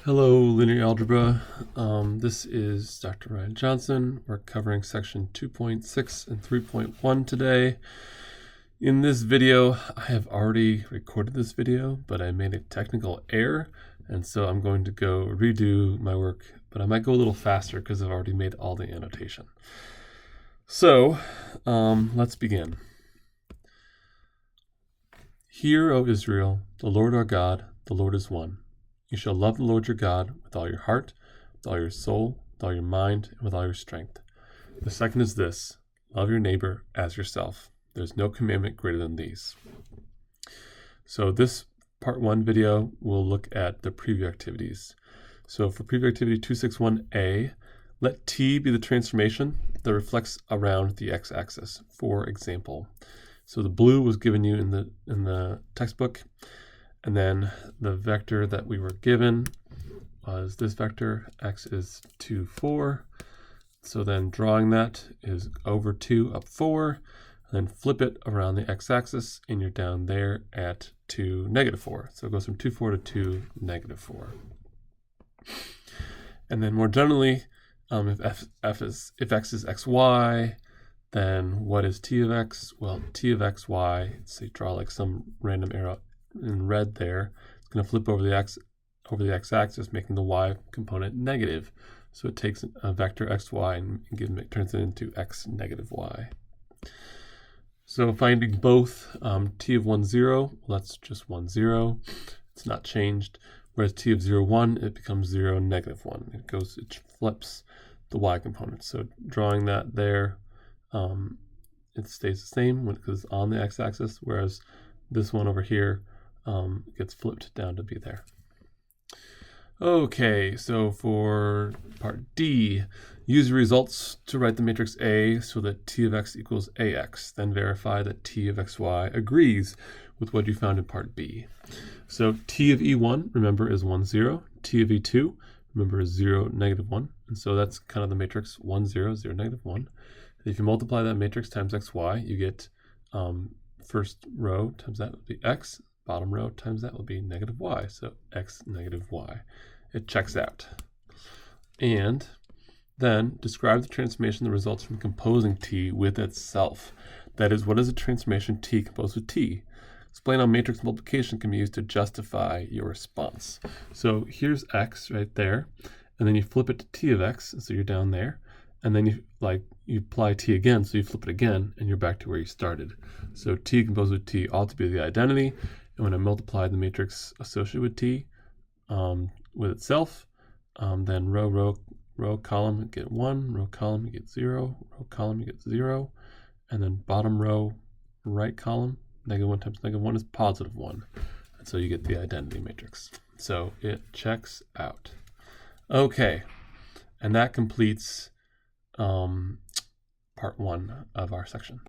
Hello, linear algebra. This is Dr. Ryan Johnson. We're covering section 2.6 and 3.1 today. In this video, I have already recorded this video, but I made a technical error, and so I'm going to go redo my work, but I might go a little faster because I've already made all the annotation. So, let's begin. Hear, O Israel, the Lord our God, the Lord is one. You shall love the Lord your God with all your heart, with all your soul, with all your mind, and with all your strength. The second is this: love your neighbor as yourself. There's no commandment greater than these. So this part 1 video will look at the preview activities. So for preview activity 261A, let T be the transformation that reflects around the x-axis, for example. So the blue was given you in the textbook. And then the vector that we were given was this vector, x is 2, 4. So then drawing that is over 2, up 4. And then flip it around the x-axis, and you're down there at 2, negative 4. So it goes from 2, 4 to 2, negative 4. And then more generally, if x is xy, then what is t of x? Well, t of xy, so you draw like some random arrow in red there, it's going to flip over the x-axis, making the y component negative. So it takes a vector xy and turns it into x negative y. So finding both t of 1, 0, well, that's just 1, 0. It's not changed. Whereas t of 0, 1, it becomes 0, negative 1. It flips the y component. So drawing that there, it stays the same because it's on the x-axis, whereas this one over here gets flipped down to be there. Okay, so for part D, use the results to write the matrix A so that t of x equals ax. Then verify that t of xy agrees with what you found in part B. So t of E1, remember, is 1, 0. T of E2, remember, is 0, negative 1. And so that's kind of the matrix 1, 0, 0, negative 1. And if you multiply that matrix times xy, you get first row times that would be x. Bottom row times that will be negative y, so x negative y. It checks out. And then describe the transformation that results from composing T with itself. That is, what is a transformation T composed with T? Explain how matrix multiplication can be used to justify your response. So here's x right there, and then you flip it to T of x, so you're down there, and then you apply T again, so you flip it again, and you're back to where you started. So T composed with T ought to be the identity. And when I multiply the matrix associated with T with itself, then row, column, you get 1, row, column, you get 0, row, column, you get 0, and then bottom row, right column, negative 1 times negative 1 is positive 1. And so you get the identity matrix. So it checks out. Okay, and that completes part 1 of our section.